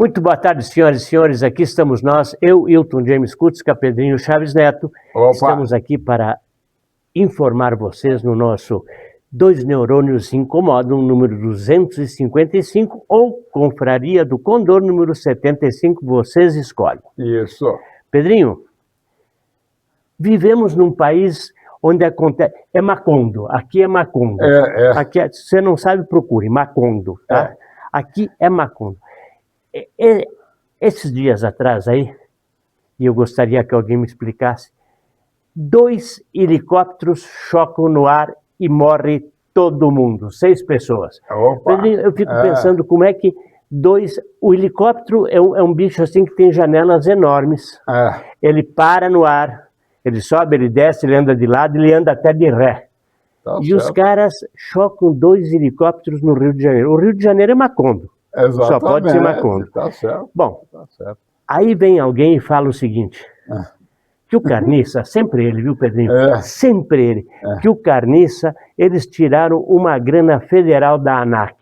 Muito boa tarde, senhoras e senhores. Aqui estamos nós, eu, Hilton James Kutzka, Pedrinho Chaves Neto. Opa. Estamos aqui para informar vocês no nosso Dois Neurônios Incomodam, número 255, ou Confraria do Condor, número 75, vocês escolhem. Isso. Pedrinho, vivemos num país onde acontece... É Macondo, aqui é Macondo. Aqui você não sabe, procure, Macondo, tá? Aqui é Macondo. Esses dias atrás aí, e eu gostaria que alguém me explicasse, 2 helicópteros chocam no ar e morre todo mundo, 6 pessoas. Opa. Eu fico pensando como é que o helicóptero é um bicho assim que tem janelas enormes. Ele para no ar, ele sobe, ele desce, ele anda de lado, ele anda até de ré. Tá e certo. os caras chocam 2 helicópteros no Rio de Janeiro. O Rio de Janeiro é Macondo. Exatamente. Só pode ser Macondo. Tá certo. Bom, tá certo. Aí vem alguém e fala o seguinte, que o Carniça, sempre ele, viu, Pedrinho? Sempre ele. Que o Carniça, eles tiraram uma grana federal da ANAC.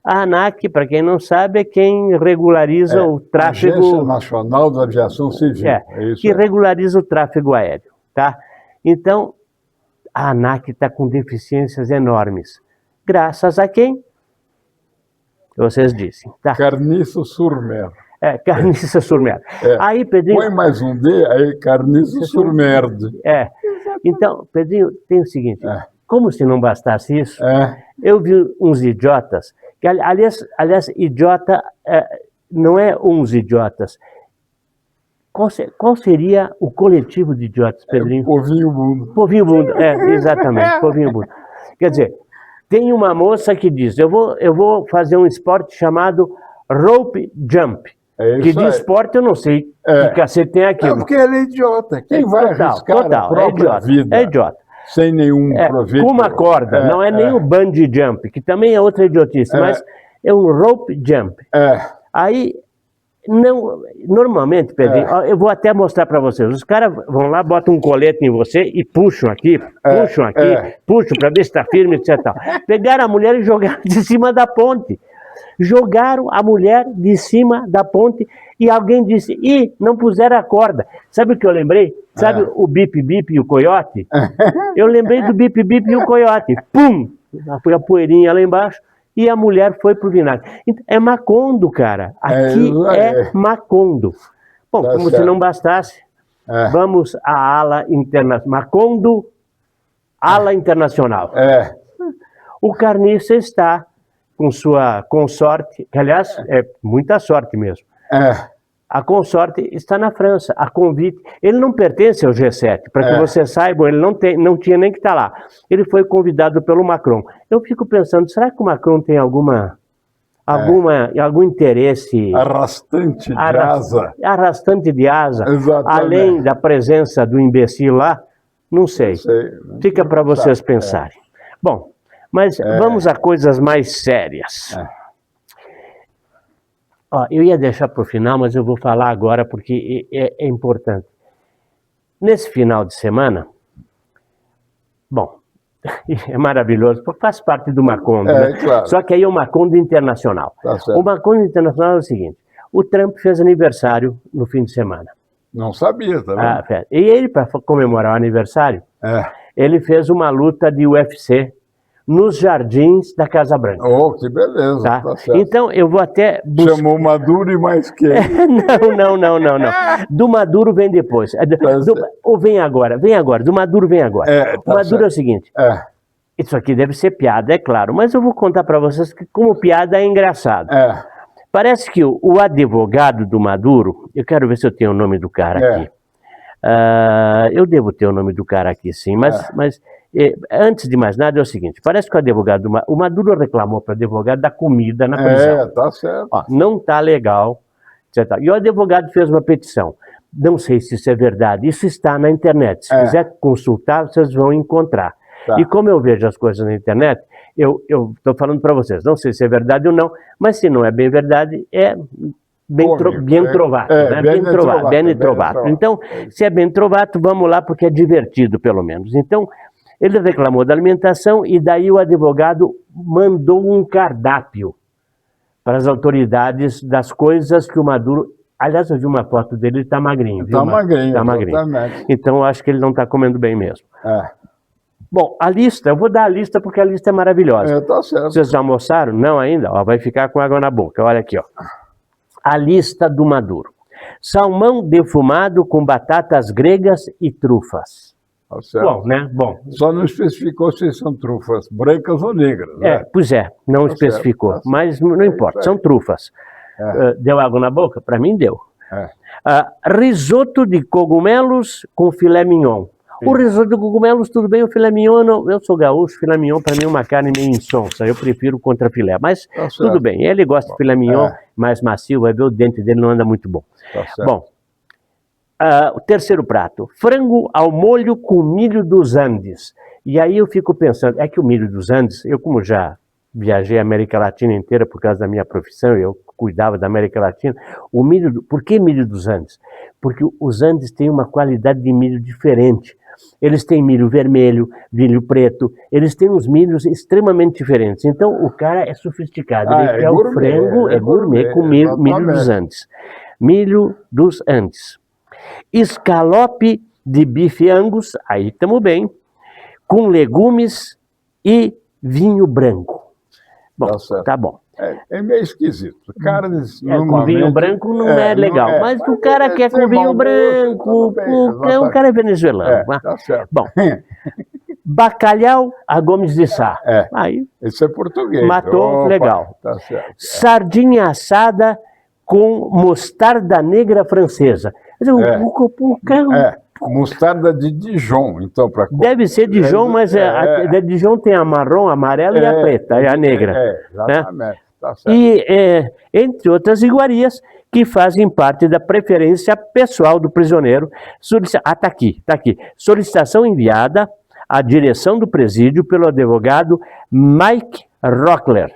A ANAC, para quem não sabe, é quem regulariza o tráfego... Agência Nacional da Aviação Civil. Que regulariza o tráfego aéreo, tá? Então, a ANAC está com deficiências enormes. Graças a quem? Vocês dizem, tá? Carniça-sur-Mer. Carniça sur-Mer. Aí, Pedrinho... Põe mais um D, aí Carniça-sur-Merde. Então, Pedrinho, tem o seguinte, como se não bastasse isso, eu vi uns idiotas, que, aliás, idiota não é uns idiotas. Qual seria o coletivo de idiotas, Pedrinho? Povinho Bundo. Povinho Bundo, exatamente, Povinho Bundo. Quer dizer, tem uma moça que diz, eu vou fazer um esporte chamado rope jump. Que de esporte eu não sei que cacete tem aquilo. Porque ele é idiota. Quem vai arriscar a própria vida? É idiota. Sem nenhum proveito. Com uma corda, não é nem o bungee jump, que também é outra idiotice, mas é um rope jump. Aí, normalmente, Pedrinho, eu vou até mostrar para vocês, os caras vão lá, botam um colete em você e puxam aqui, puxam para ver se está firme, etc. Pegaram a mulher e jogaram de cima da ponte. Jogaram a mulher de cima da ponte e alguém disse, não puseram a corda. Sabe o que eu lembrei? Sabe o bip-bip e o coiote? Eu lembrei do bip-bip e o coiote. Pum! Foi a poeirinha lá embaixo e a mulher foi pro vinagre. É Macondo, cara. Aqui é Macondo. Bom, como se não bastasse, vamos à ala internacional. Macondo, ala internacional. O Carniça está com sua consorte, que aliás é muita sorte mesmo. A consorte está na França, a convite. Ele não pertence ao G7, para que você saiba, ele não tinha nem que estar lá. Ele foi convidado pelo Macron. Eu fico pensando, será que o Macron tem algum interesse... Arrastante de asa. Arrastante de asa, além da presença do imbecil lá? Não sei. Fica para vocês pensarem. Bom, mas vamos a coisas mais sérias. Eu ia deixar para o final, mas eu vou falar agora porque é importante. Nesse final de semana, bom, é maravilhoso, porque faz parte do Macondo, né? Claro. Só que aí é o Macondo Internacional. O Macondo Internacional é o seguinte, o Trump fez aniversário no fim de semana. Não sabia, tá vendo? E ele, para comemorar o aniversário, ele fez uma luta de UFC nos jardins da Casa Branca. Oh, que beleza, tá certo. Então, eu vou até buscar... Chamou Maduro e mais quem? Não. Do Maduro vem depois. Ou vem agora, do Maduro vem agora. O Maduro é o seguinte, isso aqui deve ser piada, é claro, mas eu vou contar para vocês que como piada é engraçado. Parece que o advogado do Maduro, eu quero ver se eu tenho o nome do cara aqui. Eu devo ter o nome do cara aqui, sim, mas antes de mais nada é o seguinte, parece que o Maduro reclamou para o advogado da comida na prisão. Tá certo. Não tá legal, etc. E o advogado fez uma petição. Não sei se isso é verdade, isso está na internet. Se quiser consultar, vocês vão encontrar. E como eu vejo as coisas na internet, eu estou falando para vocês, não sei se é verdade ou não, mas se não é bem verdade, é bem trovato. Bem trovato. Então, se é bem trovato, vamos lá, porque é divertido, pelo menos. Então, ele reclamou da alimentação e daí o advogado mandou um cardápio para as autoridades das coisas que o Maduro... Aliás, eu vi uma foto dele, ele está magrinho. Está magrinho, tá magrinho. Então, eu acho que ele não está comendo bem mesmo. Bom, a lista, eu vou dar a lista porque a lista é maravilhosa. Tá certo. Vocês já almoçaram? Não ainda? Ó, vai ficar com água na boca. Olha aqui, ó. A lista do Maduro. Salmão defumado com batatas gregas e trufas. Tá certo. Bom, né? Bom. Só não especificou se são trufas brancas ou negras, né? Pois é, não especificou. Certo. Mas não importa, são trufas. Deu água na boca? Para mim deu. Risoto de cogumelos com filé mignon. Sim. O risoto de cogumelos, tudo bem, o filé mignon, não, eu sou gaúcho, filé mignon para mim é uma carne meio insonsa, eu prefiro contra filé, mas tudo bem, ele gosta de filé mignon mais macio, vai ver o dente dele não anda muito bom. Bom, o terceiro prato, frango ao molho com milho dos Andes. E aí eu fico pensando, é que o milho dos Andes, eu como já viajei a América Latina inteira por causa da minha profissão, eu cuidava da América Latina, o milho, por que milho dos Andes? Porque os Andes têm uma qualidade de milho diferente. Eles têm milho vermelho, milho preto, eles têm uns milhos extremamente diferentes. Então o cara é sofisticado, ele quer o frango, é gourmet com milho dos Andes. Milho dos Andes. Escalope de bife Angus, aí estamos bem, com legumes e vinho branco. Bom, tá bom. É meio esquisito. Carnes, com vinho branco não é legal, mas o cara quer com vinho branco, o cara é venezuelano. Tá certo. Bom, bacalhau a Gomes de Sá. Aí, esse é português. Matou, legal. Tá certo. Sardinha assada com mostarda negra francesa. O cara... Mostarda de Dijon, então, para deve ser Dijon, mas a Dijon tem a marrom, a amarela e a preta, e a negra. Exatamente. Né? Tá certo. E, entre outras iguarias, que fazem parte da preferência pessoal do prisioneiro. Tá aqui. Solicitação enviada à direção do presídio pelo advogado Mike Rockler.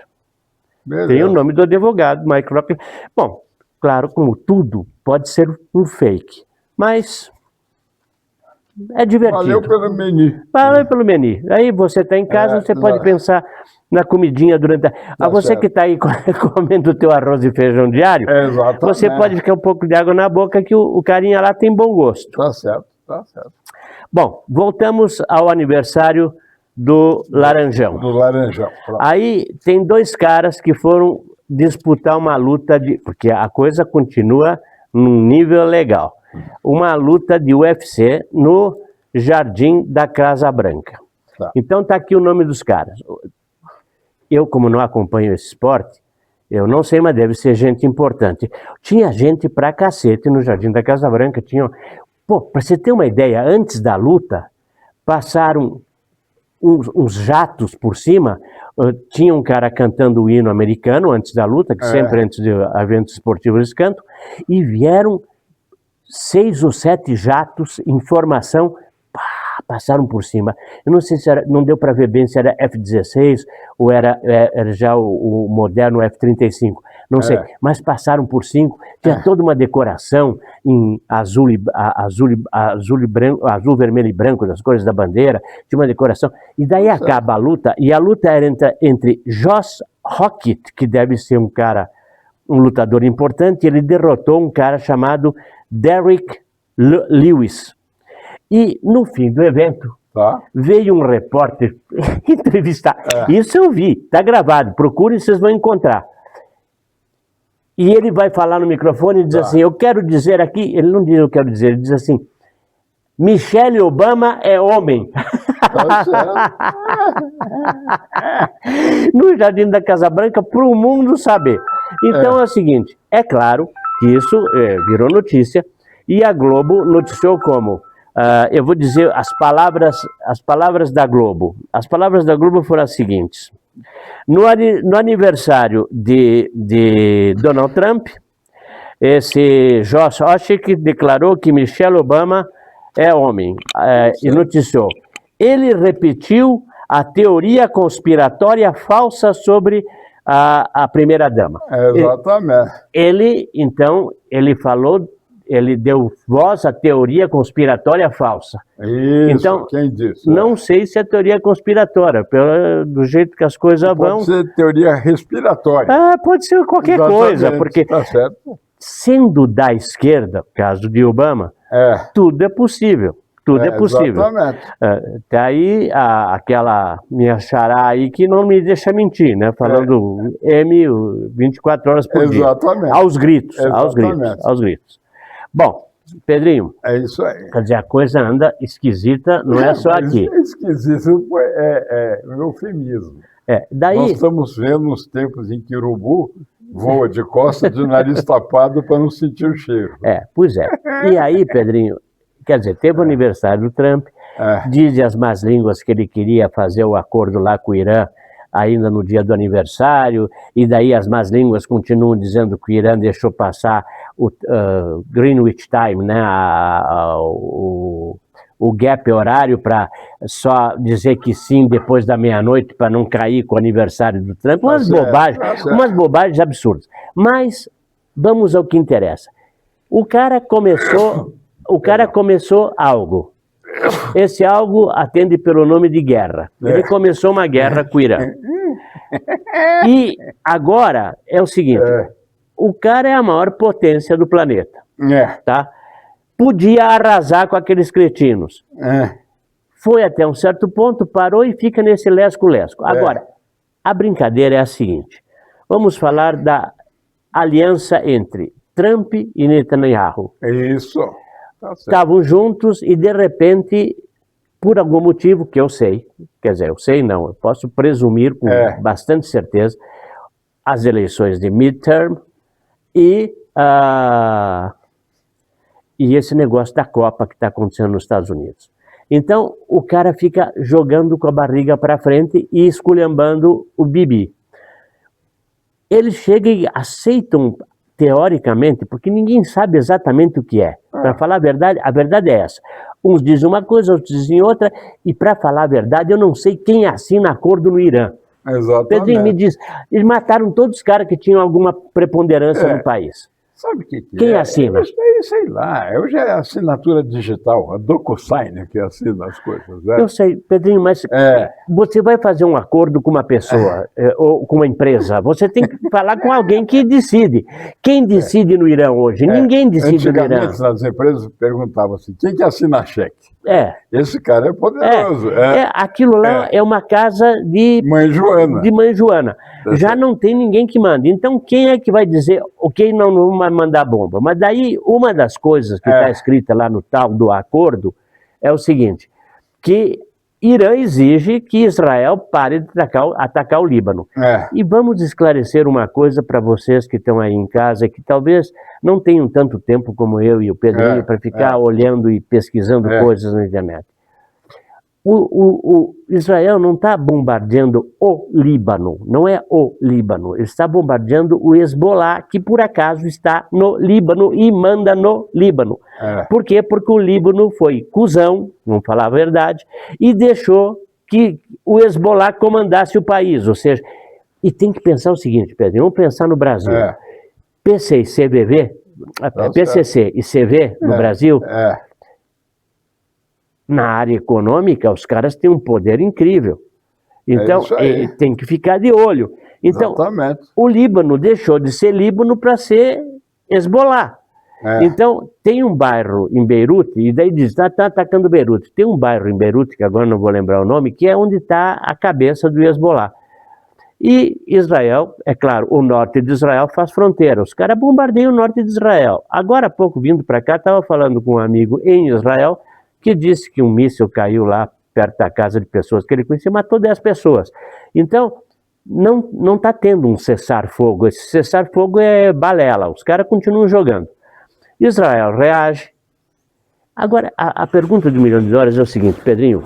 Beleza. Tem o nome do advogado, Mike Rockler. Bom, claro, como tudo, pode ser um fake, mas... é divertido. Valeu pelo menu. Valeu pelo menu. Aí você está em casa, você pode pensar na comidinha durante a... você que está aí comendo o teu arroz e feijão diário, você pode ficar um pouco de água na boca que o carinha lá tem bom gosto. Tá certo, tá certo. Bom, voltamos ao aniversário do Laranjão. Do Laranjão. Pronto. Aí tem dois caras que foram disputar uma luta porque a coisa continua num nível legal. Uma luta de UFC no Jardim da Casa Branca. Então tá aqui o nome dos caras. Eu, como não acompanho esse esporte, eu não sei, mas deve ser gente importante. Tinha gente pra cacete no Jardim da Casa Branca. Pra você ter uma ideia, antes da luta, passaram uns jatos por cima. Tinha um cara cantando o hino americano antes da luta, que sempre antes de eventos esportivos eles cantam, e vieram 6 ou 7 jatos em formação, passaram por cima. Eu não sei se era, não deu para ver bem se era F-16 ou era já o moderno F-35, não sei, mas passaram por 5, tinha toda uma decoração em azul, vermelho e branco, das cores da bandeira, tinha uma decoração, e daí acaba a luta, e a luta era entre Josh Hockett, que deve ser um lutador importante, ele derrotou um cara chamado Derrick Lewis. E no fim do evento, veio um repórter entrevistar. Isso eu vi, está gravado, procurem, vocês vão encontrar. E ele vai falar no microfone e diz assim, eu quero dizer aqui, ele não diz eu quero dizer, ele diz assim, Michelle Obama é homem. No Jardim da Casa Branca, para o mundo saber. Então é o seguinte, é claro que isso virou notícia, e a Globo noticiou como, eu vou dizer as palavras da Globo. As palavras da Globo foram as seguintes. No aniversário de Donald Trump, esse Josh Hockett declarou que Michelle Obama é homem, e noticiou. Ele repetiu a teoria conspiratória falsa sobre a primeira-dama. Exatamente. Ele falou, ele deu voz à teoria conspiratória falsa. Isso, então, quem disse? Não sei se é teoria conspiratória, do jeito que as coisas vão... Pode ser teoria respiratória. Pode ser qualquer coisa, porque tá certo. Sendo da esquerda, caso de Obama, tudo é possível. Tudo é possível. Exatamente. Tá aí aquela minha xará aí que não me deixa mentir, né? Falando 24 horas por dia. Exatamente. Aos gritos, aos gritos. Bom, Pedrinho. É isso aí. Quer dizer, a coisa anda esquisita, não é só aqui. Esquisito é um eufemismo. Daí... Nós estamos vendo os tempos em que o urubu voa de costas de nariz tapado para não sentir o cheiro. Pois é. E aí, Pedrinho, quer dizer, teve o aniversário do Trump, dizem as más línguas que ele queria fazer o acordo lá com o Irã ainda no dia do aniversário, e daí as más línguas continuam dizendo que o Irã deixou passar o Greenwich Time, né, o gap horário para só dizer que sim depois da meia-noite para não cair com o aniversário do Trump. Umas bobagens absurdas. Mas vamos ao que interessa. O cara começou algo. Esse algo atende pelo nome de guerra. Ele começou uma guerra com o Irã. E agora é o seguinte, o cara é a maior potência do planeta. Tá? Podia arrasar com aqueles cretinos. Foi até um certo ponto, parou e fica nesse lesco-lesco. Agora, a brincadeira é a seguinte. Vamos falar da aliança entre Trump e Netanyahu. Isso. Estavam juntos e, de repente, por algum motivo que eu sei, quer dizer, eu sei não, eu posso presumir com bastante certeza, as eleições de midterm e esse negócio da Copa que está acontecendo nos Estados Unidos. Então, o cara fica jogando com a barriga para frente e esculhambando o Bibi. Eles chegam e aceitam, teoricamente, porque ninguém sabe exatamente o que é. Para falar a verdade é essa. Uns dizem uma coisa, outros dizem outra, e para falar a verdade, eu não sei quem assina acordo no Irã. Exatamente. Pedrinho, me diz, eles mataram todos os caras que tinham alguma preponderância no país. Sabe o que Quem assina? Sei lá, hoje é assinatura digital, a DocuSign que assina as coisas. Eu sei, Pedrinho, mas você vai fazer um acordo com uma pessoa ou com uma empresa, você tem que falar com alguém que decide. Quem decide no Irã hoje? Ninguém decide no Irã. Antigamente, nas empresas perguntavam assim, quem que assina cheque? Esse cara é poderoso. Aquilo lá é uma casa de Mãe Joana. Já não tem ninguém que manda. Então, quem é que vai dizer, ok, não vai mandar bomba? Mas daí, uma das coisas que está escrita lá no tal do acordo é o seguinte, que Irã exige que Israel pare de atacar o Líbano. E vamos esclarecer uma coisa para vocês que estão aí em casa, que talvez não tenham tanto tempo como eu e o Pedrinho para ficar olhando e pesquisando coisas na internet. O Israel não está bombardeando o Líbano, não é o Líbano, ele está bombardeando o Hezbollah, que por acaso está no Líbano e manda no Líbano. Por quê? Porque o Líbano foi cuzão, não falar a verdade, e deixou que o Hezbollah comandasse o país, ou seja, e tem que pensar o seguinte, Pedro, vamos pensar no Brasil. PC e CVV, PCC e CV no Brasil, na área econômica, os caras têm um poder incrível. Então, tem que ficar de olho. Então, o Líbano deixou de ser Líbano para ser Hezbollah. Então, tem um bairro em Beirute, e daí diz, está atacando Beirute. Tem um bairro em Beirute, que agora não vou lembrar o nome, que é onde está a cabeça do Hezbollah. E Israel, é claro, o norte de Israel faz fronteira. Os caras bombardeiam o norte de Israel. Agora há pouco, vindo para cá, estava falando com um amigo em Israel, que disse que um míssil caiu lá perto da casa de pessoas que ele conhecia, matou 10 pessoas. Então, não está tendo um cessar-fogo. Esse cessar-fogo é balela, os caras continuam jogando. Israel reage. Agora, a pergunta de $1 milhão é o seguinte, Pedrinho,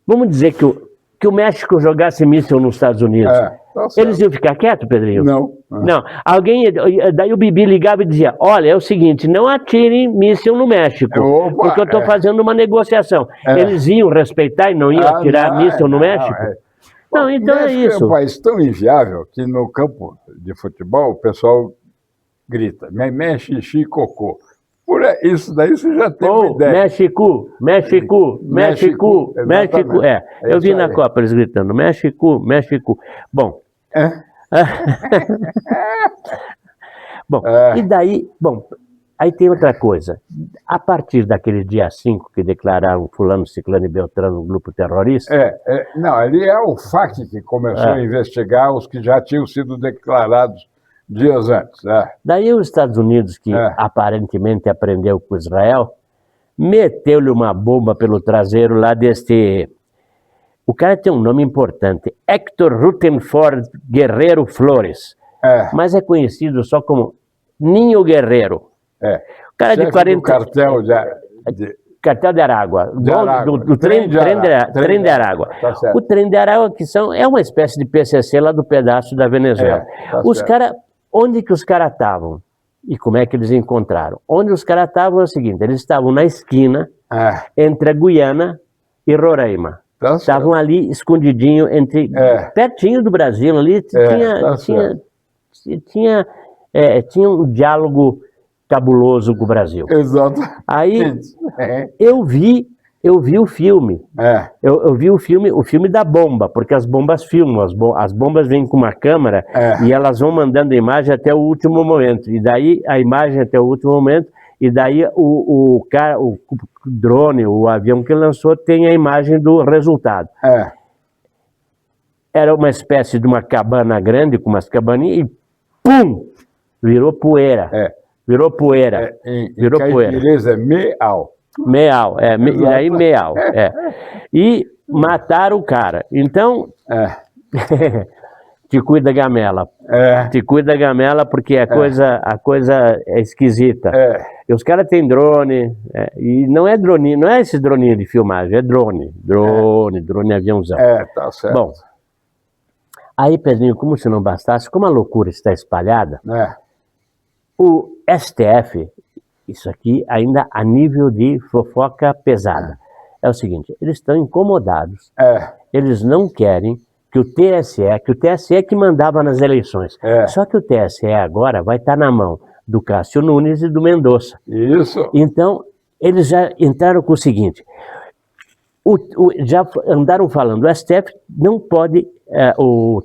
vamos dizer que o México jogasse míssil nos Estados Unidos. Eles iam ficar quietos, Pedrinho? Não. Daí o Bibi ligava e dizia, olha, é o seguinte, não atirem míssil no México, porque eu estou fazendo uma negociação. Eles iam respeitar e não iam atirar míssil no México? Não, então é isso. É um país tão inviável que no campo de futebol o pessoal grita, mexe, xixi, cocô. Isso daí você já tem uma Ou ideia. México, México, México, México. É, É eu vi isso na aí. Copa eles gritando, México, México. Bom, É? bom, É. e daí, bom, aí tem outra coisa. A partir daquele dia 5 que declararam fulano, ciclano e beltrano um grupo terrorista, Não, ali é o FAC que começou a investigar os que já tinham sido declarados dias antes. daí os Estados Unidos, que aparentemente aprendeu com Israel, meteu-lhe uma bomba pelo traseiro lá deste... O cara tem um nome importante, Héctor Rutherford Guerrero Flores, mas é conhecido só como Ninho Guerrero. O cara Chefe de 40... do cartel Cartel de Aragua, De Aragua. do trem de Aragua. Tá certo. O trem de Aragua é uma espécie de PCC lá do pedaço da Venezuela. Tá Os certo. caras, onde que os caras estavam? E como é que eles encontraram? Onde os caras estavam é o seguinte, eles estavam na esquina entre a Guiana e Roraima. Tá certo. Estavam ali escondidinho pertinho do Brasil, ali tinha um diálogo cabuloso com o Brasil. Exato. Aí eu vi o filme. Eu vi o filme da bomba, porque as bombas filmam, as bombas vêm com uma câmera e elas vão mandando a imagem até o último momento. E daí a imagem até o último momento, e daí o drone, o avião que lançou, tem a imagem do resultado. Era uma espécie de uma cabana grande, com umas cabaninhas, e pum! Virou poeira. Virou poeira. Virou poeira. Caipireza é meal. Meal, aí meal. E mataram o cara. Então, te cuida, Gamela. Te cuida, Gamela, porque a coisa é esquisita. E os caras têm drone, e não é droninho, não é esse droninho de filmagem, é drone. Drone aviãozão. Tá certo. Bom, aí, Pedrinho, como se não bastasse, como a loucura está espalhada, o STF, isso aqui ainda a nível de fofoca pesada, é o seguinte, eles estão incomodados, eles não querem que o TSE que mandava nas eleições, só que o TSE agora vai estar na mão do Cássio Nunes e do Mendonça. Isso. Então, eles já entraram com o seguinte, já andaram falando, o STF não pode, o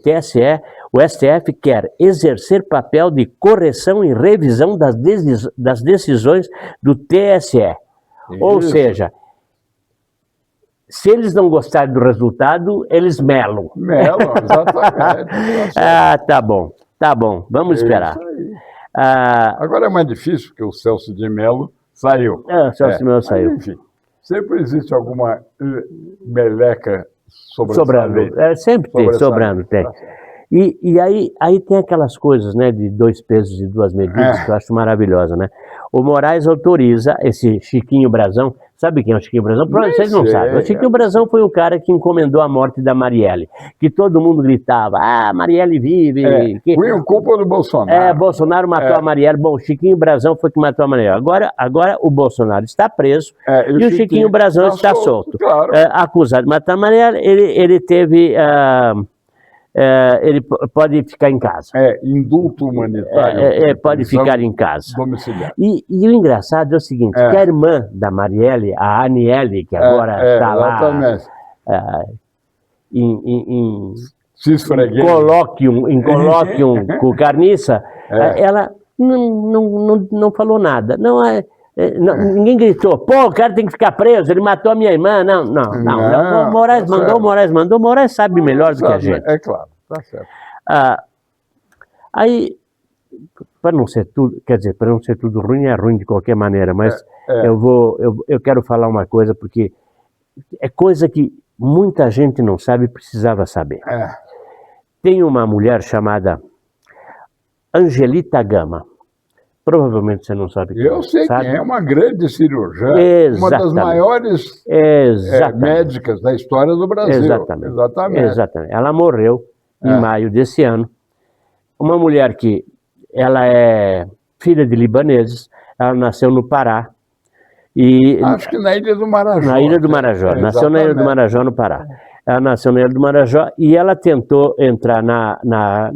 STF quer exercer papel de correção e revisão das decisões do TSE. Isso. Ou seja, se eles não gostarem do resultado, eles melam. Melam, exatamente. Tá bom, vamos esperar. Agora é mais difícil, porque o Celso de Mello saiu. O Celso de Mello saiu. Mas, enfim, sempre existe alguma meleca sobrando. Sempre tem, sobrando, tem. E aí tem aquelas coisas, né, de 2 pesos e 2 medidas, que eu acho maravilhosa, né? O Moraes autoriza esse Chiquinho Brazão. Sabe quem é o Chiquinho Brazão? Vocês não sabem. O Chiquinho Brazão foi o cara que encomendou a morte da Marielle. Que todo mundo gritava, Marielle vive. Foi culpa do Bolsonaro. Bolsonaro matou a Marielle. Bom, o Chiquinho Brazão foi que matou a Marielle. Agora o Bolsonaro está preso e o Chiquinho Brazão está solto. Claro. Acusado de matar a Marielle, ele teve... ele pode ficar em casa. Indulto humanitário. Pode ficar em casa. Domiciliar. E o engraçado é o seguinte, que a irmã da Marielle, a Aniele, que agora está lá em colóquium com o Carniça, ela não falou nada. Ninguém gritou, o cara tem que ficar preso, ele matou a minha irmã. Não. O Moraes mandou, o Moraes sabe melhor do que a gente. É claro, tá certo. Aí, para não ser tudo ruim, é ruim de qualquer maneira, mas eu quero falar uma coisa, porque é coisa que muita gente não sabe e precisava saber. Tem uma mulher chamada Angelita Gama. Provavelmente você não sabe quem Eu sei sabe? quem é, uma grande cirurgiã, uma das maiores médicas da história do Brasil. Exatamente. Ela morreu em maio desse ano. Uma mulher que ela é filha de libaneses, ela nasceu no Pará. Acho que na Ilha do Marajó. Na Ilha do Marajó, nasceu na Ilha do Marajó, no Pará. Ela nasceu na Ilha do Marajó e ela tentou entrar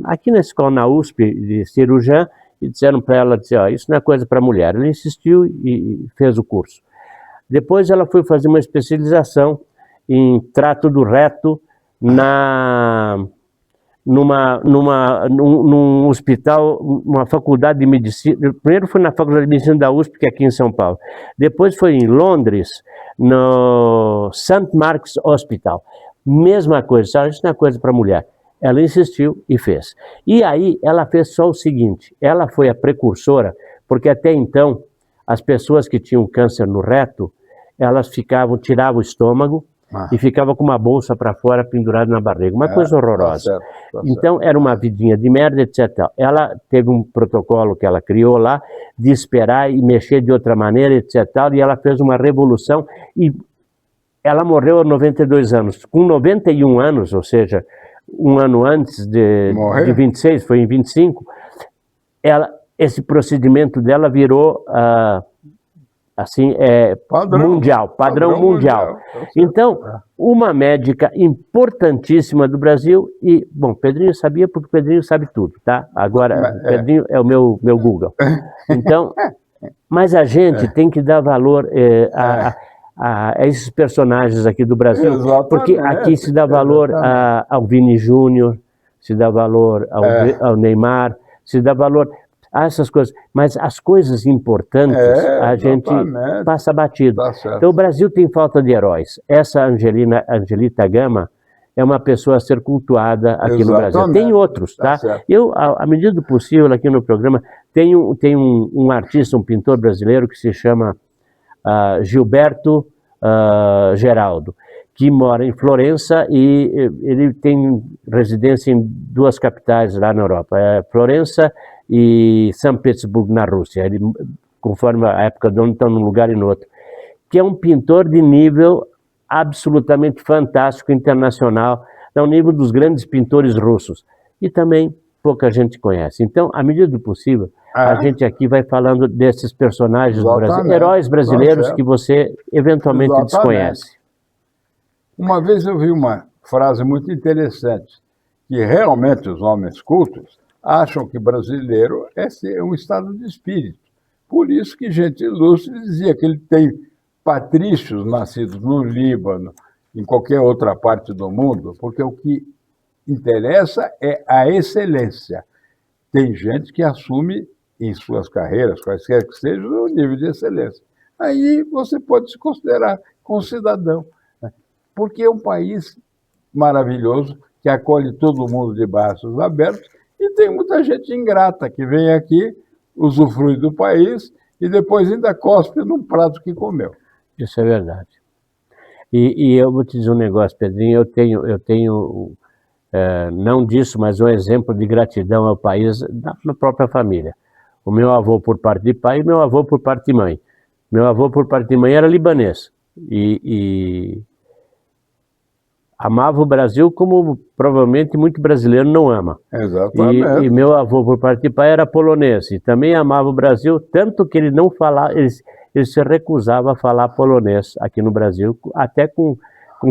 aqui na escola, na USP, de cirurgiã, e disseram para ela, ó, isso não é coisa para mulher. Ela insistiu e fez o curso. Depois ela foi fazer uma especialização em trato do reto num hospital, uma faculdade de medicina. Primeiro foi na faculdade de medicina da USP, que é aqui em São Paulo. Depois foi em Londres, no St. Mark's Hospital. Mesma coisa, sabe? Isso não é coisa para mulher. Ela insistiu e fez. E aí ela fez só o seguinte, ela foi a precursora, porque até então as pessoas que tinham câncer no reto, elas tiravam o estômago e ficavam com uma bolsa para fora pendurada na barriga, uma coisa horrorosa. Tá certo. Então era uma vidinha de merda, etc. Ela teve um protocolo que ela criou lá, de esperar e mexer de outra maneira, etc. E ela fez uma revolução e ela morreu aos 92 anos. Com 91 anos, ou seja, um ano antes de 26, foi em 25, esse procedimento dela virou assim, padrão mundial. Então, uma médica importantíssima do Brasil e, bom, Pedrinho sabia porque Pedrinho sabe tudo, tá? Agora, Pedrinho é o meu Google. Então, mas a gente tem que dar valor a esses personagens aqui do Brasil, porque aqui se dá valor ao Vini Júnior, se dá valor ao Neymar, se dá valor a essas coisas, mas as coisas importantes a gente passa batido. Então o Brasil tem falta de heróis. Essa Angelita Gama é uma pessoa a ser cultuada aqui no Brasil. Tem outros, tá? Eu, à medida do possível, aqui no programa, tem um artista, um pintor brasileiro que se chama Gilberto Geraldo, que mora em Florença e ele tem residência em 2 capitais lá na Europa, Florença e São Petersburgo, na Rússia. Ele, conforme a época do ano, está num lugar e no outro. Que é um pintor de nível absolutamente fantástico, internacional, ao nível dos grandes pintores russos. E também pouca gente conhece. Então, à medida do possível, a gente aqui vai falando desses personagens do Brasil, heróis brasileiros que você eventualmente desconhece. Uma vez eu vi uma frase muito interessante, que realmente os homens cultos acham que brasileiro é um estado de espírito. Por isso que gente ilustre dizia que ele tem patrícios nascidos no Líbano, em qualquer outra parte do mundo, porque o que interessa é a excelência. Tem gente que assume em suas carreiras, quaisquer que sejam, o nível de excelência. Aí você pode se considerar cidadão, né? Porque é um país maravilhoso, que acolhe todo mundo de braços abertos, e tem muita gente ingrata que vem aqui, usufrui do país, e depois ainda cospe num prato que comeu. Isso é verdade. E eu vou te dizer um negócio, Pedrinho, eu tenho não disso, mas um exemplo de gratidão ao país na própria família. O meu avô por parte de pai e meu avô por parte de mãe. Meu avô por parte de mãe era libanês e amava o Brasil como provavelmente muito brasileiro não ama. Exatamente. E meu avô por parte de pai era polonês e também amava o Brasil, tanto que ele não falava, ele se recusava a falar polonês aqui no Brasil, até com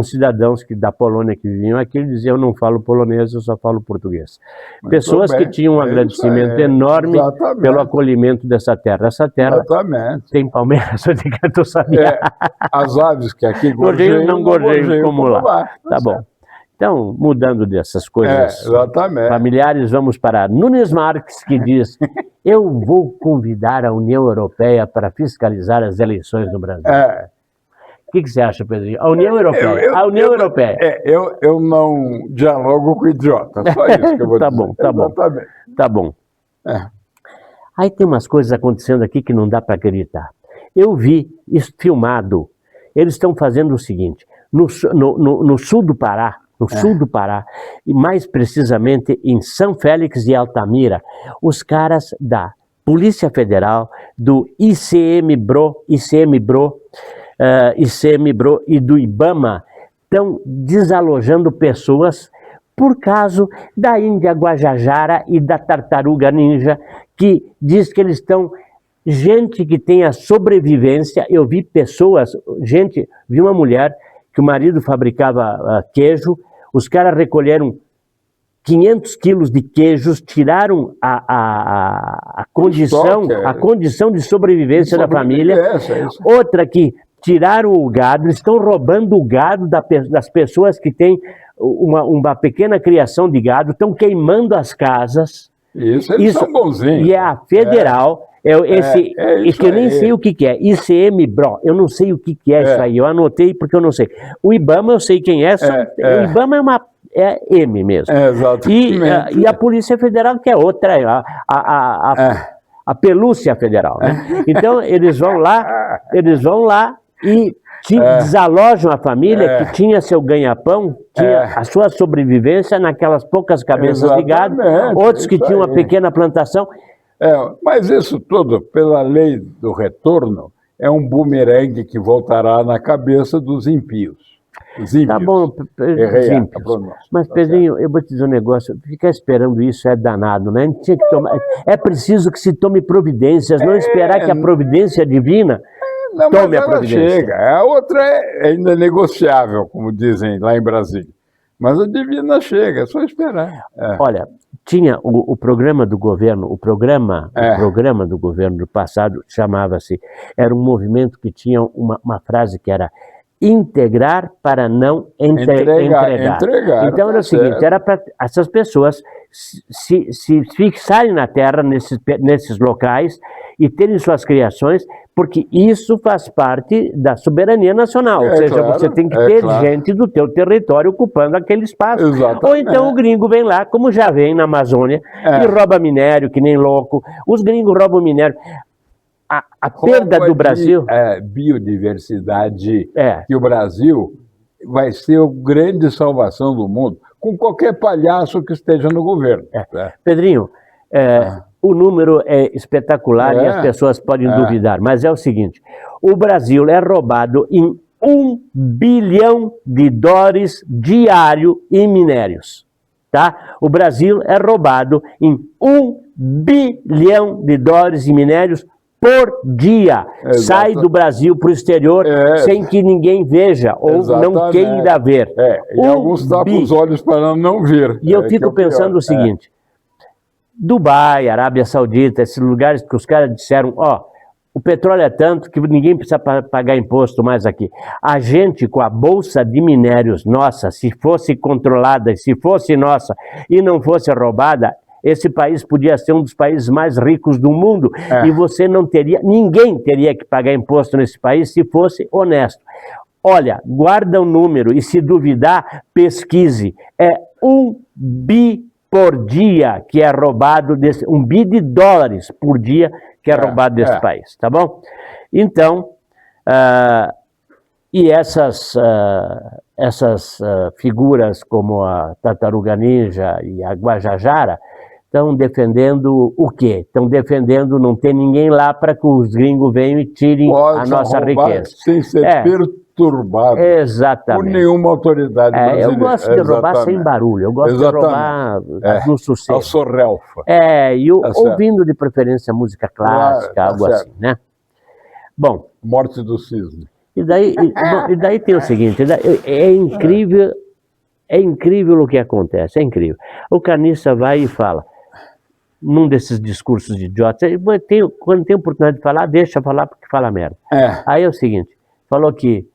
cidadãos da Polônia que viviam aqui, ele dizia, eu não falo polonês, eu só falo português. Muito Pessoas bem, que tinham um agradecimento enorme pelo acolhimento dessa terra. Essa terra tem palmeiras, eu sabia. As aves que aqui gorjeiam, não gorjeiam como lá. Tá bom. Então, mudando dessas coisas familiares, vamos para Nunes Marques, que diz, eu vou convidar a União Europeia para fiscalizar as eleições no Brasil. O que você acha, Pedrinho? A União Europeia. A União Europeia. Eu não dialogo com idiota, só isso que eu vou dizer. Tá bom. Aí tem umas coisas acontecendo aqui que não dá para acreditar. Eu vi isso filmado. Eles estão fazendo o seguinte, no sul do Pará, e mais precisamente em São Félix de Altamira, os caras da Polícia Federal, do ICMBRO e do IBAMA estão desalojando pessoas por causa da Índia Guajajara e da tartaruga ninja, que diz que eles estão... Gente que tem a sobrevivência, eu vi pessoas, vi uma mulher que o marido fabricava queijo, os caras recolheram 500 quilos de queijos, tiraram a condição de sobrevivência da família. Outra que tiraram o gado, estão roubando o gado das pessoas que têm uma pequena criação de gado, estão queimando as casas. Eles são bonzinhos. E é a federal, que eu nem sei o que é, ICMBRO, eu não sei o que é isso aí, eu anotei porque eu não sei. O IBAMA eu sei quem é, o IBAMA é M mesmo. Exatamente. E a Polícia Federal, que é outra, a pelúcia federal, né? Então eles vão lá e desalojam a família que tinha seu ganha-pão, tinha a sua sobrevivência naquelas poucas cabeças de gado, outros que tinham uma pequena plantação. Mas isso tudo, pela lei do retorno, é um bumerangue que voltará na cabeça dos ímpios. Tá bom, os ímpios. Mas, Pedrinho, eu vou te dizer um negócio, ficar esperando isso é danado, né? Tinha que tomar, é preciso que se tome providências, não esperar que a providência divina tome a providência. Chega. A outra é ainda negociável, como dizem lá em Brasília. Mas a divina chega, é só esperar. Olha, tinha o programa do governo, o programa do governo do passado chamava-se, era um movimento que tinha uma frase que era integrar para não entregar. Então era o seguinte, era para essas pessoas se fixarem na terra, nesses locais, e terem suas criações, porque isso faz parte da soberania nacional. Ou seja, você tem que ter gente do teu território ocupando aquele espaço. Ou então o gringo vem lá, como já vem na Amazônia, e rouba minério, que nem louco. Os gringos roubam minério. A perda do Brasil... biodiversidade, que o Brasil vai ser a grande salvação do mundo, com qualquer palhaço que esteja no governo. Pedrinho, o número é espetacular e as pessoas podem duvidar, mas é o seguinte, o Brasil é roubado em $1 bilhão diário em minérios. Tá? O Brasil é roubado em $1 bilhão em minérios por dia. Sai do Brasil para o exterior sem que ninguém veja ou não queira ver. E alguns tapam os olhos para não ver. E eu fico pensando o seguinte, Dubai, Arábia Saudita, esses lugares que os caras disseram, o petróleo é tanto que ninguém precisa pagar imposto mais aqui. A gente, com a bolsa de minérios nossa, se fosse controlada, se fosse nossa e não fosse roubada, esse país podia ser um dos países mais ricos do mundo e você não teria, ninguém teria que pagar imposto nesse país se fosse honesto. Olha, guarda o número e se duvidar, pesquise. É $1 bi por dia que é roubado, $1 bi por dia que é roubado desse país, tá bom? Então, e essas figuras como a Tartaruga Ninja e a Guajajara estão defendendo o quê? Estão defendendo não ter ninguém lá para que os gringos venham e tirem a nossa riqueza. Sem ser perturbado por nenhuma autoridade brasileira. Eu gosto de roubar sem barulho, eu gosto de roubar no sossego. A sorrelfa. Ouvindo de preferência música clássica, algo assim, né? Bom. Morte do cisne. E daí tem o seguinte, é incrível o que acontece, é incrível. O carniça vai e fala, num desses discursos de idiotas, quando tem oportunidade de falar, deixa falar porque fala merda. Aí é o seguinte, falou que,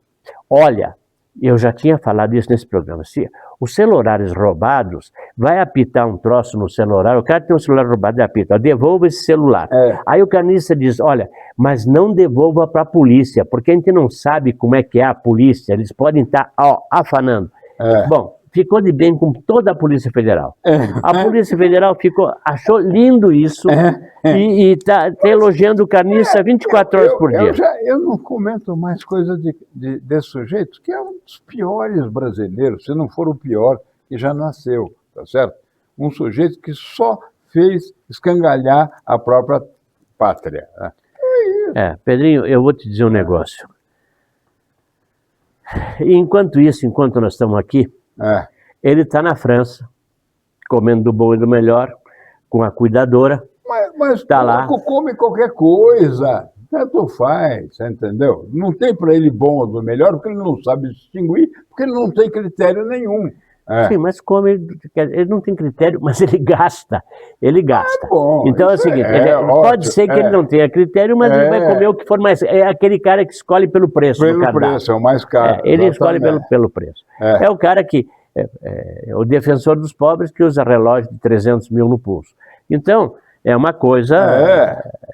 olha, eu já tinha falado isso nesse programa, se os celulares roubados, vai apitar um troço no celular, o cara tem um celular roubado e apita, devolva esse celular. Aí o carniça diz, olha, mas não devolva para a polícia, porque a gente não sabe como é que é a polícia, eles podem estar afanando. Bom, ficou de bem com toda a Polícia Federal. A Polícia Federal achou lindo isso e está elogiando o carniça 24 horas por dia. Eu não comento mais coisa desse sujeito, que é um dos piores brasileiros, se não for o pior, que já nasceu, tá certo? Um sujeito que só fez escangalhar a própria pátria. Pedrinho, eu vou te dizer um negócio. Enquanto nós estamos aqui, ele está na França, comendo do bom e do melhor, com a cuidadora. Mas tá lá. Come qualquer coisa, tanto faz, entendeu? Não tem para ele bom ou do melhor, porque ele não sabe distinguir, porque ele não tem critério nenhum. Sim, mas come, ele não tem critério, mas ele gasta. Ele gasta. Bom, então é o seguinte, pode ser que ele não tenha critério, mas ele vai comer o que for mais. É aquele cara que escolhe pelo preço. Pelo preço, é o mais caro. Ele escolhe pelo preço. É o cara que é o defensor dos pobres que usa relógio de 300 mil no pulso. Então, é uma coisa,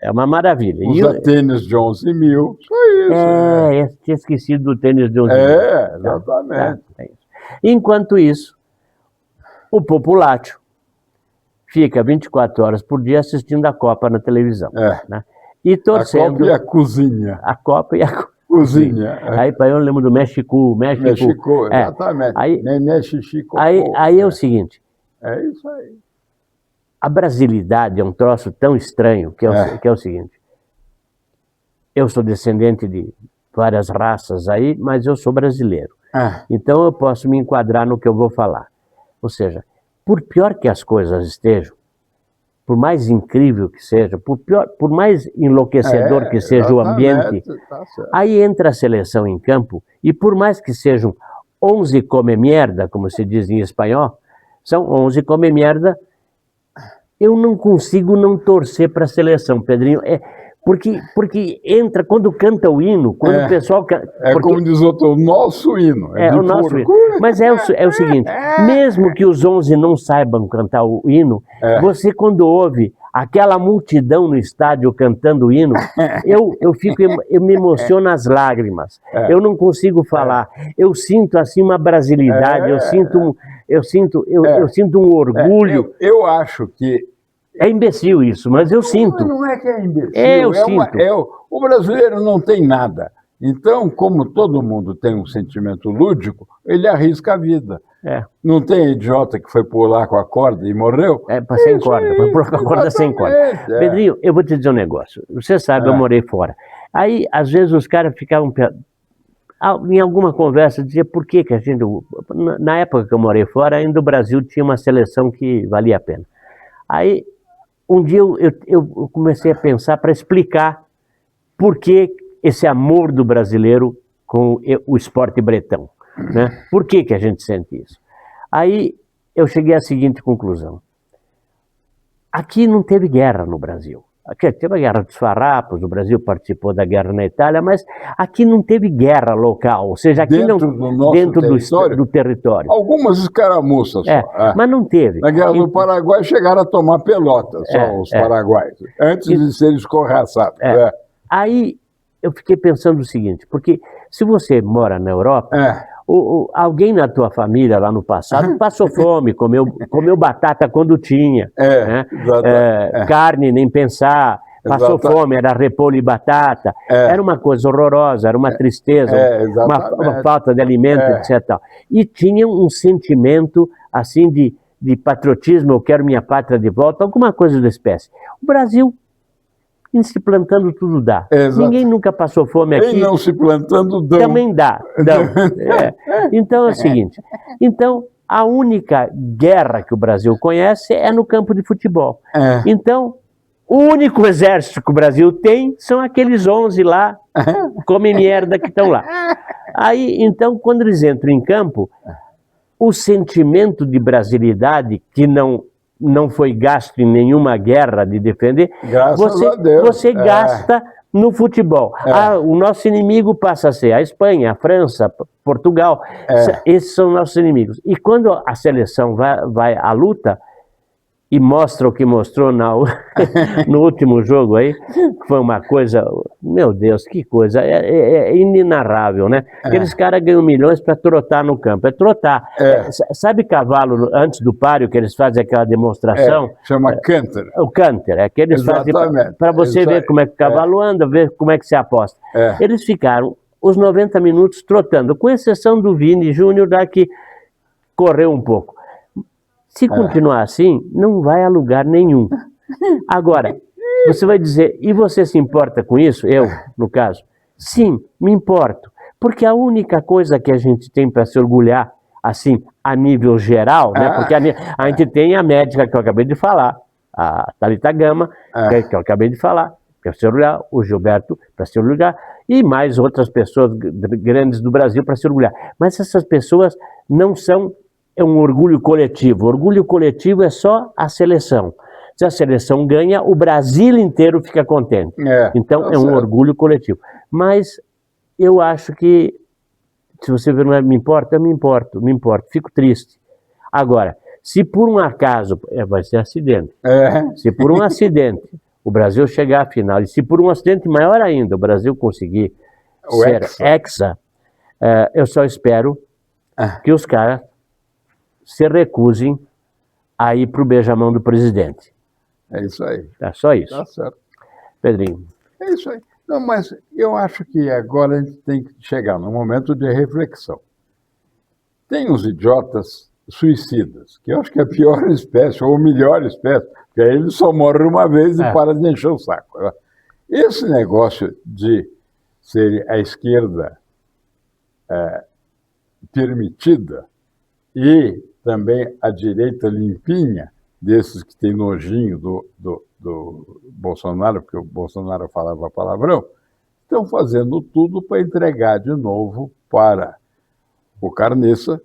é uma maravilha. Usa tênis de 11 mil, só isso. Tinha esquecido do tênis de 11 mil. Exatamente. Enquanto isso, o populácio fica 24 horas por dia assistindo a Copa na televisão. Né? E torcendo. A Copa e a cozinha. A Copa e a cozinha. Aí eu lembro do México. México, exatamente. Aí é o seguinte. É isso aí. A brasilidade é um troço tão estranho que é o seguinte. Eu sou descendente de várias raças aí, mas eu sou brasileiro. Então eu posso me enquadrar no que eu vou falar. Ou seja, por pior que as coisas estejam, por mais incrível que seja, por mais enlouquecedor que seja o ambiente, aí entra a seleção em campo e por mais que sejam 11 come merda, como se diz em espanhol, são 11 come merda, eu não consigo não torcer para a seleção, Pedrinho. Porque entra, quando canta o hino, quando o pessoal... como diz o nosso hino. O nosso hino. Mas é o seguinte, mesmo que os 11 não saibam cantar o hino, você quando ouve aquela multidão no estádio cantando o hino, eu me emociono as lágrimas. Eu não consigo falar. Eu sinto assim uma brasilidade, eu sinto um orgulho. Eu acho que é imbecil isso, mas eu sinto. Não é que é imbecil. Eu sinto. O brasileiro não tem nada. Então, como todo mundo tem um sentimento lúdico, ele arrisca a vida. Não tem idiota que foi pular com a corda e morreu? Sem corda, foi pular com a corda sem corda. Pedrinho, eu vou te dizer um negócio. Você sabe, eu morei fora. Aí, às vezes, os caras ficavam... Em alguma conversa, dizia por que a gente... Na época que eu morei fora, ainda o Brasil tinha uma seleção que valia a pena. Aí... Um dia eu comecei a pensar para explicar por que esse amor do brasileiro com o esporte bretão. Né? Por que a gente sente isso? Aí eu cheguei à seguinte conclusão. Aqui não teve guerra no Brasil. Aqui teve a Guerra dos Farrapos, o Brasil participou da guerra na Itália, mas aqui não teve guerra local, ou seja, aqui dentro do território. Algumas escaramuças só. Mas não teve. Na Guerra do Paraguai chegaram a tomar pelota, só os paraguaios, antes de serem escorraçados. Aí eu fiquei pensando o seguinte, porque se você mora na Europa, alguém na tua família lá no passado passou fome, comeu batata quando tinha, carne nem pensar, passou fome, era repolho e batata, era uma coisa horrorosa, era uma tristeza, uma falta de alimento, etc. E tinha um sentimento assim de patriotismo, eu quero minha pátria de volta, alguma coisa da espécie. O Brasil, em se plantando tudo dá. Ninguém nunca passou fome aqui. E não se plantando dão. Também dá. Então é o seguinte, a única guerra que o Brasil conhece é no campo de futebol. Então, o único exército que o Brasil tem são aqueles 11 lá, come merda que estão lá. Aí, então, quando eles entram em campo, o sentimento de brasilidade que não foi gasto em nenhuma guerra de defender, você gasta no futebol. O nosso inimigo passa a ser a Espanha, a França, Portugal. Esses são nossos inimigos. E quando a seleção vai à luta e mostra o que mostrou no último jogo aí, foi uma coisa, meu Deus, que coisa, é inenarrável, né? Aqueles caras ganham milhões para trotar no campo, trotar. Sabe cavalo antes do páreo que eles fazem aquela demonstração? Chama canter. O canter, que eles fazem para você ver como é que o cavalo anda, ver como é que se aposta. Eles ficaram os 90 minutos trotando, com exceção do Vini Júnior, que correu um pouco. Se continuar assim, não vai a lugar nenhum. Agora, você vai dizer, e você se importa com isso? Eu, no caso? Sim, me importo. Porque a única coisa que a gente tem para se orgulhar, assim, a nível geral, né? Porque a gente tem a médica que eu acabei de falar, a Thalita Gama, que eu acabei de falar, para se orgulhar, o Gilberto, para se orgulhar, e mais outras pessoas grandes do Brasil para se orgulhar. Mas essas pessoas não são é um orgulho coletivo. Orgulho coletivo é só a seleção. Se a seleção ganha, o Brasil inteiro fica contente. Então, é um orgulho coletivo. Mas eu acho que, se você perguntar, me importa, eu me importo, fico triste. Agora, se por um acaso, vai ser acidente, se por um acidente o Brasil chegar à final, e se por um acidente maior ainda o Brasil conseguir ser hexa, eu só espero que os caras se recusem a ir para o beijamão do presidente. É isso aí. É só isso. Tá certo. Pedrinho. É isso aí. Não, mas eu acho que agora a gente tem que chegar num momento de reflexão. Tem os idiotas suicidas, que eu acho que é a pior espécie, ou a melhor espécie, porque aí ele só morre uma vez e para de encher o saco. Esse negócio de ser a esquerda permitida e também a direita limpinha, desses que tem nojinho do Bolsonaro, porque o Bolsonaro falava palavrão, estão fazendo tudo para entregar de novo para o Carniça,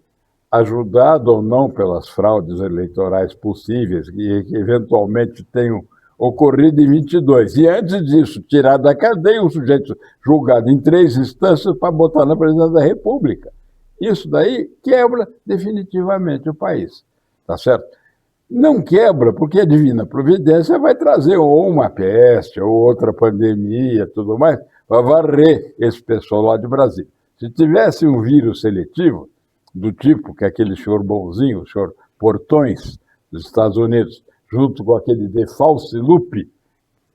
ajudado ou não pelas fraudes eleitorais possíveis que eventualmente tenham ocorrido em 22. E antes disso, tirar da cadeia um sujeito julgado em 3 instâncias para botar na presidência da República. Isso daí quebra definitivamente o país, tá certo? Não quebra porque a divina providência vai trazer ou uma peste, ou outra pandemia, tudo mais, para varrer esse pessoal lá de Brasília. Se tivesse um vírus seletivo, do tipo que aquele senhor bonzinho, o senhor Portões, dos Estados Unidos, junto com aquele de Falcilupe,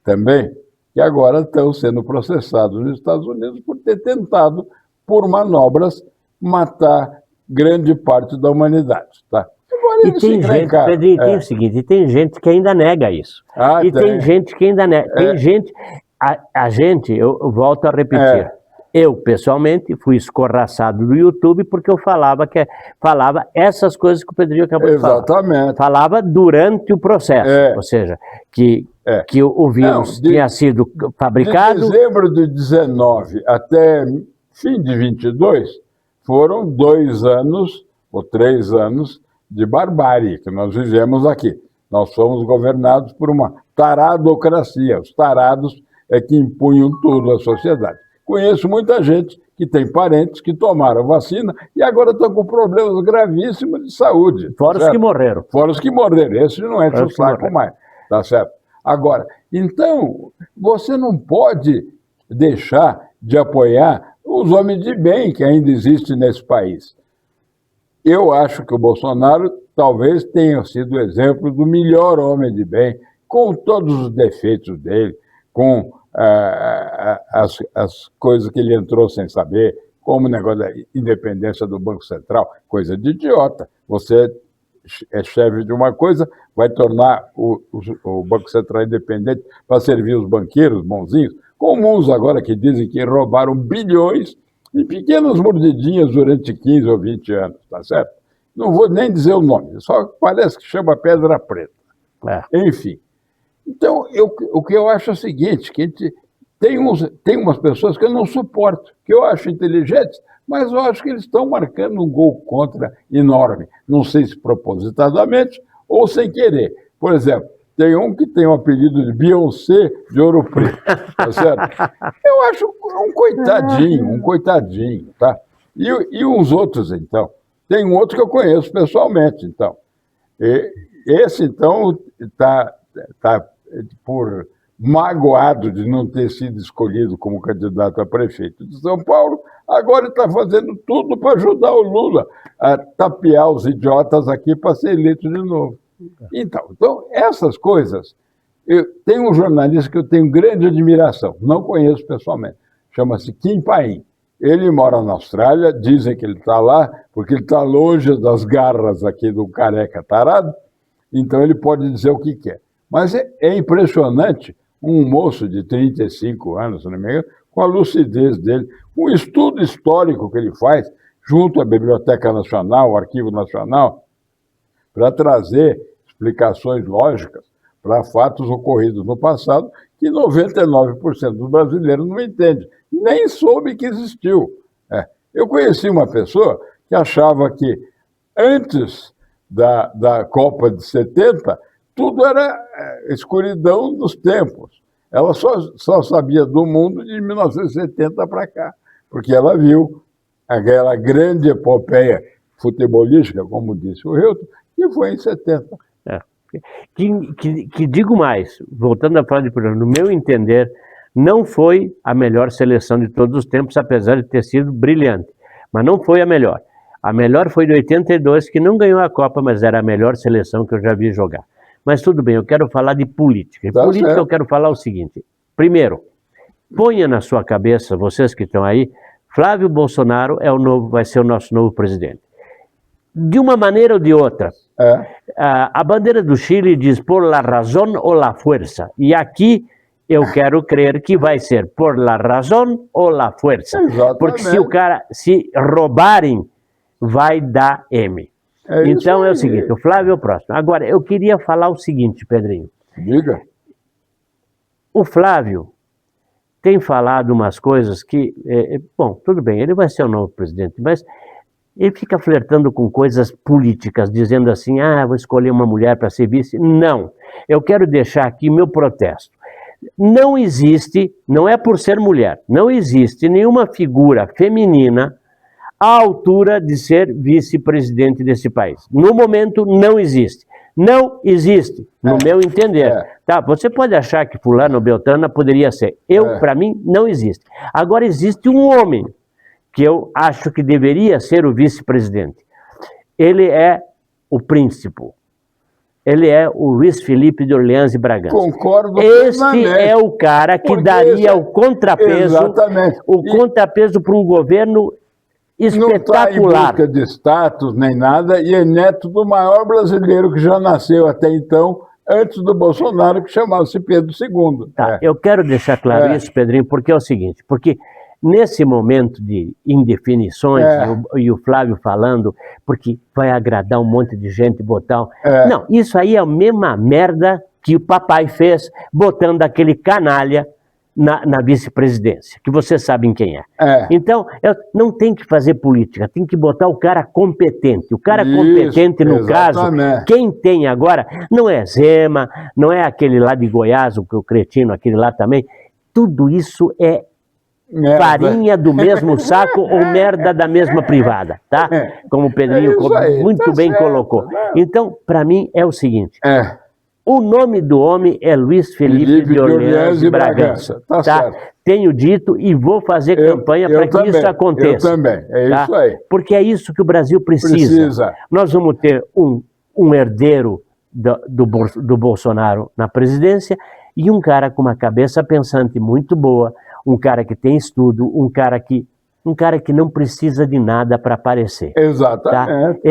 também, que agora estão sendo processados nos Estados Unidos por ter tentado, por manobras, matar grande parte da humanidade, tá? E tem gente, Pedrinho, tem o seguinte, tem gente que ainda nega isso. Tem gente que ainda nega. Tem gente, a gente, eu volto a repetir, eu, pessoalmente, fui escorraçado do YouTube porque eu falava essas coisas que o Pedrinho acabou de falar. Exatamente. Falava durante o processo, ou seja, que o vírus tinha sido fabricado... De dezembro de 19 até fim de 22, foram 2 anos, ou 3 anos, de barbárie que nós vivemos aqui. Nós fomos governados por uma taradocracia. Os tarados é que impunham tudo à sociedade. Conheço muita gente que tem parentes que tomaram vacina e agora estão com problemas gravíssimos de saúde. Fora os que morreram. Fora os que morreram. Esse não enche o saco mais. Tá certo? Agora, então, você não pode deixar de apoiar os homens de bem que ainda existem nesse país. Eu acho que o Bolsonaro talvez tenha sido o exemplo do melhor homem de bem, com todos os defeitos dele, com as coisas que ele entrou sem saber, como o negócio da independência do Banco Central, coisa de idiota. Você é chefe de uma coisa, vai tornar o Banco Central independente para servir os banqueiros bonzinhos, como uns agora que dizem que roubaram bilhões em pequenas mordidinhas durante 15 ou 20 anos, tá certo? Não vou nem dizer o nome, só parece que chama Pedra Preta. Enfim. Então, o que eu acho é o seguinte, que tem umas pessoas que eu não suporto, que eu acho inteligentes, mas eu acho que eles estão marcando um gol contra enorme. Não sei se propositadamente ou sem querer. Por exemplo, tem um que tem o apelido de Beyoncé de Ouro Preto, tá certo? Eu acho um coitadinho, tá? E uns outros, então. Tem um outro que eu conheço pessoalmente, então. Esse, então, está por magoado de não ter sido escolhido como candidato a prefeito de São Paulo, agora está fazendo tudo para ajudar o Lula a tapear os idiotas aqui para ser eleito de novo. Então, essas coisas... Tem um jornalista que eu tenho grande admiração, não conheço pessoalmente, chama-se Kim Paim. Ele mora na Austrália, dizem que ele está lá, porque ele está longe das garras aqui do careca tarado, então ele pode dizer o que quer. Mas é impressionante um moço de 35 anos, se não me engano, com a lucidez dele, um estudo histórico que ele faz, junto à Biblioteca Nacional, ao Arquivo Nacional, para trazer explicações lógicas para fatos ocorridos no passado que 99% dos brasileiros não entende, nem soube que existiu. Eu conheci uma pessoa que achava que Antes da Copa de 70, tudo era escuridão dos tempos. Ela só sabia do mundo de 1970 para cá, porque ela viu aquela grande epopeia futebolística, como disse o Hilton, que foi em 70. Que digo mais, voltando a falar de programa, no meu entender, não foi a melhor seleção de todos os tempos, apesar de ter sido brilhante, mas não foi a melhor. A melhor foi de 82, que não ganhou a Copa, mas era a melhor seleção que eu já vi jogar. Mas tudo bem, eu quero falar de política. Em política eu quero falar o seguinte. Primeiro, ponha na sua cabeça, vocês que estão aí, Flávio Bolsonaro vai ser o nosso novo presidente. De uma maneira ou de outra. A bandeira do Chile diz por la razón o la fuerza. E aqui eu quero crer que vai ser por la razón ou la fuerza. Exatamente. Porque se roubarem, vai dar M. Então é o seguinte, o Flávio é o próximo. Agora, eu queria falar o seguinte, Pedrinho. Diga. O Flávio tem falado umas coisas que, bom, tudo bem, ele vai ser o novo presidente, mas ele fica flertando com coisas políticas, dizendo assim, vou escolher uma mulher para ser vice. Não, eu quero deixar aqui meu protesto. Não existe, não é por ser mulher, não existe nenhuma figura feminina à altura de ser vice-presidente desse país. No momento, não existe. Não existe, no meu entender. Tá, você pode achar que fulano ou beltrana poderia ser. Para mim, não existe. Agora, existe um homem que eu acho que deveria ser o vice-presidente. Ele é o príncipe. Ele é o Luiz Felipe de Orleans e Bragança. Concordo Este plenamente. é o cara que daria o contrapeso, contrapeso para um governo espetacular. Não está em busca de status nem nada, e é neto do maior brasileiro que já nasceu até então, antes do Bolsonaro, que chamava-se Pedro II. Tá, eu quero deixar claro isso, Pedrinho, porque é o seguinte, porque nesse momento de indefinições, e o Flávio falando, porque vai agradar um monte de gente botar... Não, isso aí é a mesma merda que o papai fez, botando aquele canalha na vice-presidência, que vocês sabem quem é. Então, não tem que fazer política, tem que botar o cara competente. O cara competente, no caso, quem tem agora, não é Zema, não é aquele lá de Goiás, o cretino, aquele lá também. Tudo isso é farinha do mesmo saco ou merda da mesma privada, tá? Como o Pedrinho muito bem colocou. Então, para mim, é o seguinte... O nome do homem é Luiz Felipe de Orleans e Bragança. Tá certo. Tenho dito e vou fazer campanha para que isso aconteça. Eu também, isso aí. Porque é isso que o Brasil precisa. Nós vamos ter um herdeiro do Bolsonaro na presidência e um cara com uma cabeça pensante muito boa, um cara que tem estudo, um cara que não precisa de nada para aparecer. Exatamente. Tá?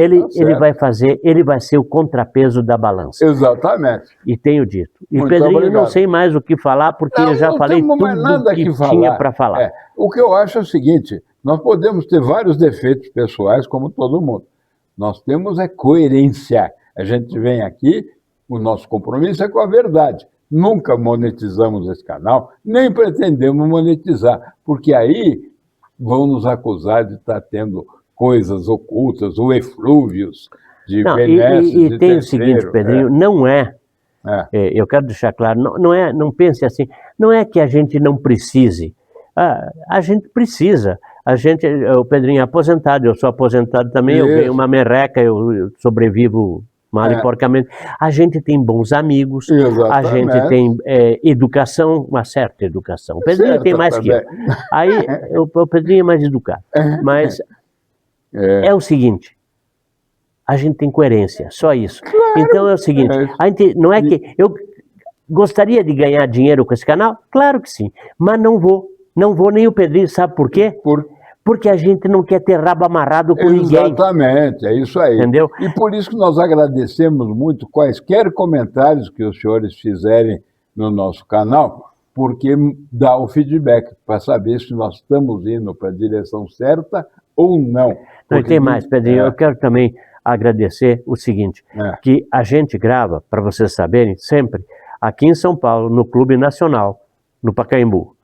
Ele vai ser o contrapeso da balança. Exatamente. E tenho dito. E Muito Pedrinho, obrigado. Eu não sei mais o que falar, porque eu já falei tudo que tinha para falar. O que eu acho é o seguinte, nós podemos ter vários defeitos pessoais, como todo mundo. Nós temos coerência. A gente vem aqui, o nosso compromisso é com a verdade. Nunca monetizamos esse canal, nem pretendemos monetizar, porque aí vão nos acusar de estar tendo coisas ocultas, ou eflúvios de benesses e tem o seguinte, Pedrinho, não é, eu quero deixar claro, não pense assim, não é que a gente não precise, a gente precisa, o Pedrinho é aposentado, eu sou aposentado também, eu ganho uma merreca, eu sobrevivo mal e porcamente. A gente tem bons amigos, a gente tem educação, uma certa educação. O Pedrinho tem mais que eu. Aí o Pedrinho é mais educado. Mas é o seguinte, a gente tem coerência, só isso. Claro, então é o seguinte, a gente, não é que eu gostaria de ganhar dinheiro com esse canal? Claro que sim, mas não vou nem o Pedrinho, sabe por quê? Porque a gente não quer ter rabo amarrado com ninguém. Exatamente, é isso aí. Entendeu? E por isso que nós agradecemos muito quaisquer comentários que os senhores fizerem no nosso canal, porque dá o feedback para saber se nós estamos indo para a direção certa ou não. Não, e tem mais, Pedrinho, eu quero também agradecer o seguinte, que a gente grava, para vocês saberem, sempre aqui em São Paulo, no Clube Nacional, no Pacaembu,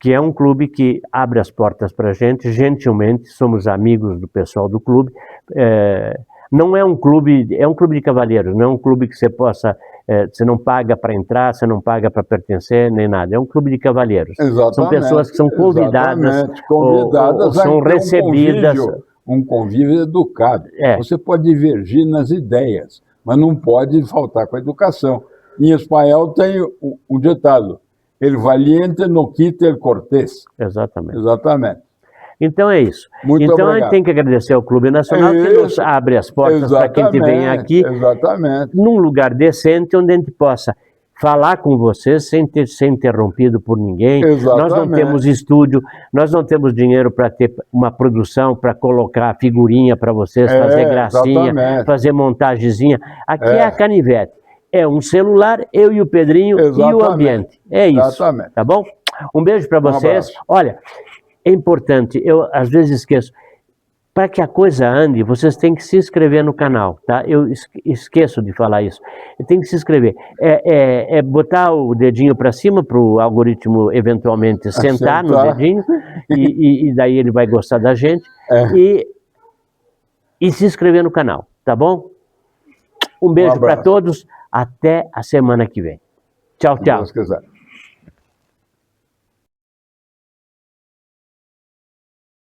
que é um clube que abre as portas para a gente, gentilmente, somos amigos do pessoal do clube, Não é um clube de cavalheiros, não é um clube que você possa, você não paga para entrar, você não paga para pertencer, nem nada. É um clube de cavalheiros. Exatamente. São pessoas que são convidadas, convidadas ou são a ter recebidas. Um convívio educado. Você pode divergir nas ideias, mas não pode faltar com a educação. Em espanhol tem um ditado, el valiente no quita el cortés. Exatamente. Exatamente. Então é isso. Muito então obrigado. A gente tem que agradecer ao Clube Nacional que nos abre as portas para que a gente venha aqui num lugar decente onde a gente possa falar com vocês sem ser interrompido por ninguém. Nós não temos estúdio, nós não temos dinheiro para ter uma produção, para colocar figurinha para vocês, fazer gracinha, fazer montagenzinha. Aqui é a Canivete. É um celular, eu e o Pedrinho e o ambiente. É isso, tá bom? Um beijo para vocês. Olha, é importante, eu às vezes esqueço, para que a coisa ande, vocês têm que se inscrever no canal, tá? Eu esqueço de falar isso. Tem que se inscrever. É botar o dedinho para cima para o algoritmo eventualmente sentar no dedinho e daí ele vai gostar da gente e se inscrever no canal, tá bom? Um beijo para todos, até a semana que vem. Tchau, tchau.